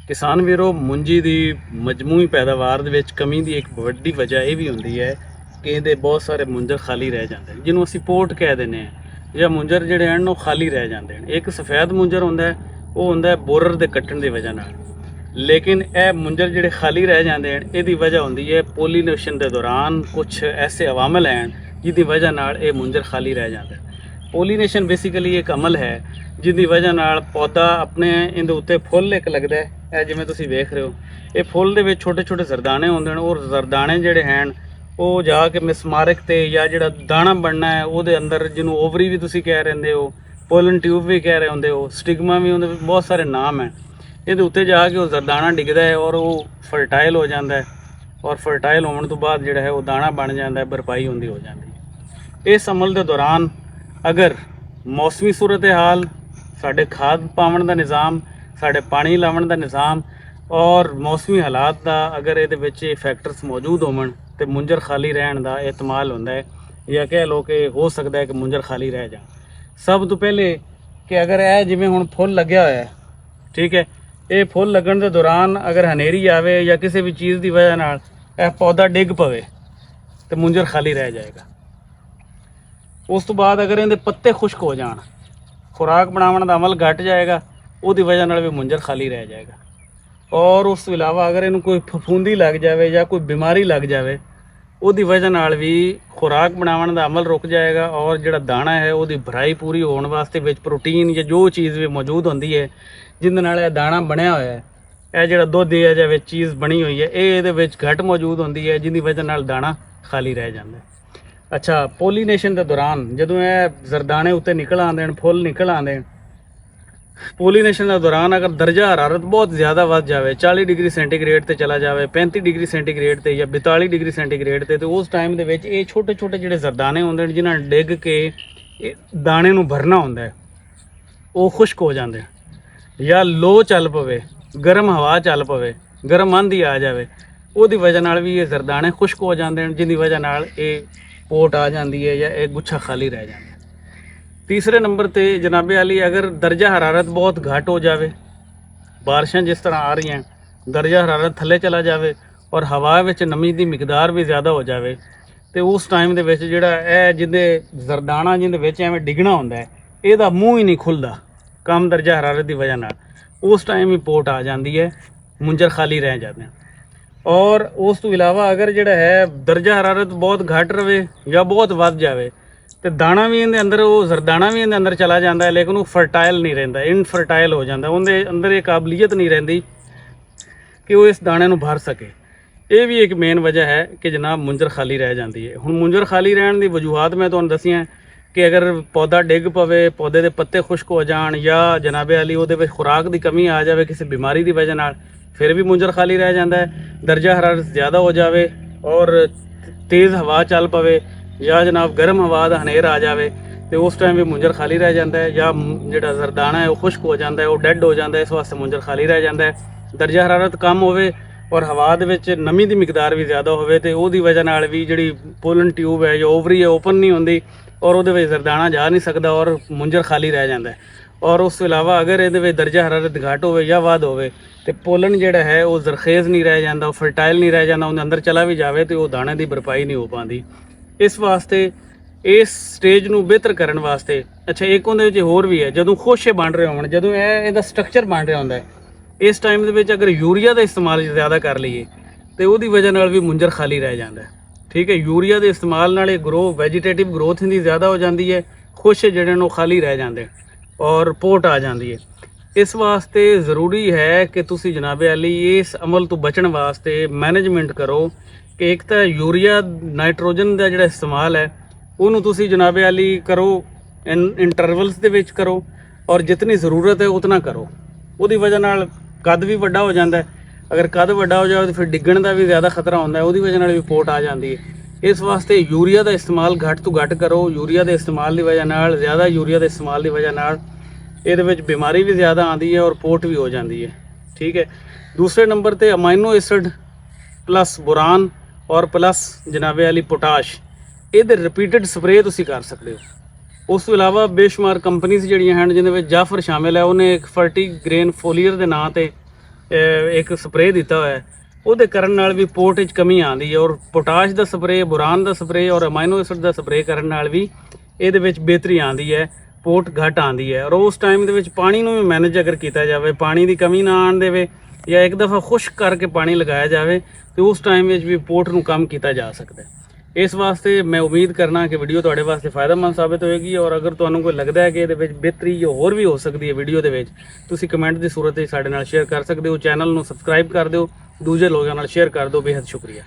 किसान वीरो मुंजी की मजमूई पैदावार दे विच कमी की एक वड्डी वजह यह भी होंदी है कि ये बहुत सारे मुंजर खाली रह जाते हैं जिन्होंने असीं पोट कह देने या मुंजर जिहड़े हैं वो खाली रह जाते हैं। एक सफ़ेद मुंजर होंदा है वो होंदा है बोरर के कट्टण की वजह नाल, लेकिन यह मुंजर जिहड़े खाली रह जाते हैं इसदी वजह होंदी है पोलीनेशन के दौरान कुछ ऐसे अवामल हैं जिसकी वजह नाल ये मुंजर खाली रह जाता है। पोलीनेशन बेसिकली एक अमल है जिसकी वजह नाल पौधा अपने इहदे उत्ते फुੱਲ एक लगता है। ਇਹ ਜਿਵੇਂ ਤੁਸੀਂ ਵੇਖ ਰਹੇ ਹੋ ਇਹ ਫੁੱਲ ਦੇ ਵਿੱਚ ਛੋਟੇ ਛੋਟੇ ਜ਼ਰਦਾਨੇ ਹੁੰਦੇ ਨੇ ਔਰ ਜ਼ਰਦਾਨੇ ਜਿਹੜੇ ਹਨ ਉਹ ਜਾ ਕੇ ਮਿਸਮਾਰਕ ਤੇ ਜਾਂ ਜਿਹੜਾ ਦਾਣਾ ਬਣਨਾ ਹੈ ਉਹਦੇ ਅੰਦਰ, ਜਿਹਨੂੰ ਓਵਰੀ ਵੀ ਤੁਸੀਂ ਕਹਿ ਰਹੇ ਹੋ, ਪੋਲਨ ਟਿਊਬ ਵੀ ਕਹਿ ਰਹੇ ਹੁੰਦੇ ਹੋ, ਸਟਿਗਮਾ ਵੀ ਹੁੰਦੇ, ਬਹੁਤ ਸਾਰੇ ਨਾਮ ਹੈ। ਇਹਦੇ ਉੱਤੇ ਜਾ ਕੇ ਉਹ ਜ਼ਰਦਾਨਾ ਡਿੱਗਦਾ ਹੈ ਔਰ ਉਹ ਫਰਟਾਈਲ ਹੋ ਜਾਂਦਾ ਹੈ ਔਰ ਫਰਟਾਈਲ ਹੋਣ ਤੋਂ ਬਾਅਦ ਜਿਹੜਾ ਹੈ ਉਹ ਦਾਣਾ ਬਣ ਜਾਂਦਾ ਹੈ, ਭਰਪਾਈ ਹੁੰਦੀ ਹੋ ਜਾਂਦੀ ਹੈ। ਇਸ ਅਮਲ ਦੇ ਦੌਰਾਨ ਅਗਰ ਮੌਸਮੀ ਸੂਰਤ ਹਾਲ, ਸਾਡੇ ਖਾਦ ਪਾਵਣ ਦਾ ਨਿਜ਼ਾਮ, साढ़े पानी लावन का निज़ाम और मौसमी हालात का अगर ये फैक्टर्स मौजूद होवन तो मुंजर खाली रहन का एहतमाल होंदा है, या कह लो कि हो सकता है कि मुंजर खाली रह जाए। सब तो पहले कि अगर यह जिमें हुण फुੱਲ लग्या होया है, ठीक है, ये फुੱਲ लगन के दौरान अगर हनेरी आवे या किसी भी चीज़ की वजह नाल यह पौधा डिग पवे तो मुंजर खाली रह जाएगा। उस तो बाद अगर इहदे पत्ते खुश्क हो जान, खुराक बनावन का अमल घट जाएगा, ਉਹਦੀ ਵਜ੍ਹਾ ਨਾਲ ਵੀ ਮੁੰਜਰ ਖਾਲੀ ਰਹਿ ਜਾਏਗਾ। ਔਰ ਉਸ ਤੋਂ ਇਲਾਵਾ ਅਗਰ ਇਹਨੂੰ ਕੋਈ ਫਫੂੰਦੀ ਲੱਗ ਜਾਵੇ ਜਾਂ ਕੋਈ ਬਿਮਾਰੀ ਲੱਗ ਜਾਵੇ ਉਹਦੀ ਵਜ੍ਹਾ ਨਾਲ ਵੀ ਖੁਰਾਕ ਬਣਾਉਣ ਦਾ ਅਮਲ ਰੁਕ ਜਾਏਗਾ ਔਰ ਜਿਹੜਾ ਦਾਣਾ ਹੈ ਉਹਦੀ ਭਰਾਈ ਪੂਰੀ ਹੋਣ ਵਾਸਤੇ ਵਿੱਚ ਪ੍ਰੋਟੀਨ ਜਾਂ ਜੋ ਚੀਜ਼ ਵੀ ਮੌਜੂਦ ਹੁੰਦੀ ਹੈ ਜਿਹਦੇ ਨਾਲ ਇਹ ਦਾਣਾ ਬਣਿਆ ਹੋਇਆ ਹੈ, ਇਹ ਜਿਹੜਾ ਦੁੱਧ ਹੈ ਜਾਂ ਵਿੱਚ ਚੀਜ਼ ਬਣੀ ਹੋਈ ਹੈ, ਇਹ ਇਹਦੇ ਵਿੱਚ ਘੱਟ ਮੌਜੂਦ ਹੁੰਦੀ ਹੈ ਜਿਹਦੀ ਵਜ੍ਹਾ ਨਾਲ ਦਾਣਾ ਖਾਲੀ ਰਹਿ ਜਾਂਦਾ ਹੈ। ਅੱਛਾ, ਪੋਲੀਨੇਸ਼ਨ ਦੇ ਦੌਰਾਨ ਜਦੋਂ ਇਹ ਜ਼ਰਦਾਨੇ ਉੱਤੇ ਨਿਕਲ ਆਉਂਦੇ ਨੇ, ਫੁੱਲ ਨਿਕਲ ਆਉਂਦੇ, पोलीनेशन के दौरान अगर दर्जा हरारत बहुत ज़्यादा वध जाए, 40 डिग्री सेंटीग्रेड ते चला जाए, 35 डिग्री सेंटीग्रेड ते या 42 डिग्री सेंटीग्रेड ते, तो उस टाइम दे विच ये छोटे छोटे जिहड़े जरदाने होंदे ने जिन्हां डिग के दाने नूं भरना होंदा है वो खुश्क हो जाते हैं, या लो चल पवे, गर्म हवा चल पवे, गर्म आंधी आ जाए, उसदी वजह नाल भी ये जरदाने खुश्क हो जाते हैं जिसकी वजह नाल ये पोट आ जाती है या ये गुच्छा खाली रह जाता है। तीसरे नंबर पर जनाबे अली अगर दर्जा हरारत बहुत घट हो जाए, बारिशां जिस तरह आ रही हैं, दर्जा हरारत थले चला जाए और हवा में नमी की मिकदार भी ज़्यादा हो जाए तो उस टाइम के जोड़ा जिंदे जरदाना जिंदे एवं डिगना होंदा है, ਇਹਦਾ मूँह ही नहीं खुलता कम दर्जा हरारत की वजह नाल, उस टाइम ही पोट आ जाती है, मुंजर खाली रह जाते हैं। और उस तो इलावा अगर जोड़ा है दर्जा हरारत बहुत घट रहे या बहुत वध जाए तो दाना भी इहदे अंदर, वो जरदाना भी इहदे अंदर चला जाता है, लेकिन वो फर्टाइल नहीं रहिंदा, इनफर्टाइल हो जाता, उनके अंदर ये काबलीयत नहीं रहिंदी कि वो इस दाने नूं भर सके। ये भी एक मेन वजह है कि जनाब मुंजर खाली रह जाती है। हुण मुंजर खाली रहन की वजूहात मैं तुहानूं दसियां कि अगर पौधा डिग पवे, पौधे के पत्ते खुश्क हो जान, या जनाबे अली उहदे विच खुराक की कमी आ जाए किसी बीमारी की वजह नाल, फिर भी मुंजर खाली रह जाता है। दर्जा हरारत ज़्यादा हो जाए और तेज़ हवा चल पवे या जनाब गर्म हवा का हनेर आ जाए तो उस टाइम भी मुंजर खाली रह जाता है, या जो जरदाना है वो खुश्क हो जाता है, वो डैड हो जाता है, इस वास्ते मुंजर खाली रह जाता है। दर्जा हरारत कम होवे और हवा के नमी की मिकदार भी ज़्यादा होवे तो उसकी वजह नाल भी जी पोलन ट्यूब है या ओवरी है ओपन नहीं होंदी और वो जरदाना जा नहीं सकता और मुंजर खाली रह जाता है। और उस तो इलावा अगर ये दर्जा हरारत घट हो या वध हो तो पोलन जोड़ा है वो जरखेज़ नहीं रह जाता, वो फर्टाइल नहीं रह जाता, उनके अंदर चला भी जाए तो वो दाने की भरपाई नहीं हो पाती। इस वास्ते इस स्टेज नूं बेहतर करने वास्ते, अच्छा एक उहदे होर भी है, जदों खोशे बन रहे होण, जदों इहदा स्ट्रक्चर बन रहा होंदा है, इस टाइम दे विच अगर यूरिया का इस्तेमाल ज़्यादा कर लीए तो उसकी वजह नाल भी मुंजर खाली रह जाता है। ठीक है, यूरिया के इस्तेमाल नाल ग्रो वैजीटेटिव ग्रोथ इहदी ज़्यादा हो जाती है, खोशे जिहड़े ने खाली रह जाते और पोट आ जाती है। इस वास्ते ज़रूरी है कि तुसी जनाबे अली इस अमल तो बचण वास्ते मैनेजमेंट करो कि एक तो यूरिया नाइट्रोजन का जोड़ा इस्तेमाल है उन्होंने तुसी जनाबे अली करो इंटरवल्स दे विच करो और जितनी ज़रूरत है उतना करो। उसकी वजह नाल कद भी वड्डा हो जाता है, अगर कद वड्डा हो जाए तो फिर डिग्गण का भी ज़्यादा खतरा होता है, उसकी वजह नाल भी पोट आ जाती है। इस वास्ते यूरिया का इस्तेमाल घट तो घट करो। यूरिया के इस्तेमाल की वजह नाल, ज़्यादा यूरिया के इस्तेमाल की वजह नाल ये बीमारी भी ज़्यादा आती है और पोट भी हो जाती है। ठीक है, दूसरे नंबर पर अमाइनो एसिड प्लस बोरान और प्लस जनाबे अली पोटाश, ये रिपीटेड स्प्रे तुसी कर सकते हो। उस तो इलावा बेशुमार कंपनीज जिहड़ियां हैं जिन्हें जाफर शामिल है, उन्हें एक फर्टी ग्रेन फोलियर के नाँ से ਇੱਕ ਸਪਰੇਅ ਦਿੱਤਾ ਹੋਇਆ ਹੈ, ਉਹਦੇ ਕਰਨ ਨਾਲ ਵੀ ਪੋਟ ਵਿੱਚ ਕਮੀ ਆਉਂਦੀ ਹੈ। ਔਰ ਪੋਟਾਸ਼ ਦਾ ਸਪਰੇਅ, ਬੋਰਾਨ ਦਾ ਸਪਰੇਅ ਔਰ ਅਮਾਈਨੋ ਐਸਿਡ ਦਾ ਸਪਰੇਅ ਕਰਨ ਨਾਲ ਵੀ ਇਹਦੇ ਵਿੱਚ ਬਿਹਤਰੀ ਆਉਂਦੀ ਹੈ, ਪੋਟ ਘਟ ਆਉਂਦੀ ਹੈ। ਔਰ ਉਸ ਟਾਈਮ ਦੇ ਵਿੱਚ ਪਾਣੀ ਨੂੰ ਵੀ ਮੈਨੇਜ ਅਗਰ ਕੀਤਾ ਜਾਵੇ, ਪਾਣੀ ਦੀ ਕਮੀ ਨਾ ਆਉਣ ਦੇਵੇ ਜਾਂ ਇੱਕ ਦਫਾ ਖੁਸ਼ਕ ਕਰਕੇ ਪਾਣੀ ਲਗਾਇਆ ਜਾਵੇ ਤੇ ਉਸ ਟਾਈਮ ਵਿੱਚ ਵੀ ਪੋਟ ਨੂੰ ਕਮ ਕੀਤਾ ਜਾ ਸਕਦਾ ਹੈ। ਇਸ ਵਾਸਤੇ ਮੈਂ ਉਮੀਦ ਕਰਨਾ ਕਿ ਵੀਡੀਓ ਤੁਹਾਡੇ ਵਾਸਤੇ ਫਾਇਦੇਮੰਦ ਸਾਬਿਤ ਹੋਏਗੀ। ਔਰ ਅਗਰ ਤੁਹਾਨੂੰ ਕੋਈ ਲੱਗਦਾ ਹੈ ਕਿ ਇਹਦੇ ਵਿੱਚ ਬਿਹਤਰੀ ਜਾਂ ਹੋਰ ਵੀ ਹੋ ਸਕਦੀ ਹੈ ਵੀਡੀਓ ਦੇ ਵਿੱਚ, ਤੁਸੀਂ ਕਮੈਂਟ ਦੀ ਸੂਰਤ ਵਿੱਚ ਸਾਡੇ ਨਾਲ ਸ਼ੇਅਰ ਕਰ ਸਕਦੇ ਹੋ। ਚੈਨਲ ਨੂੰ ਸਬਸਕ੍ਰਾਈਬ ਕਰ ਦਿਓ, ਦੂਜੇ ਲੋਕਾਂ ਨਾਲ ਸ਼ੇਅਰ ਕਰ ਦਿਓ। ਬੇहद ਸ਼ੁਕਰੀਆ।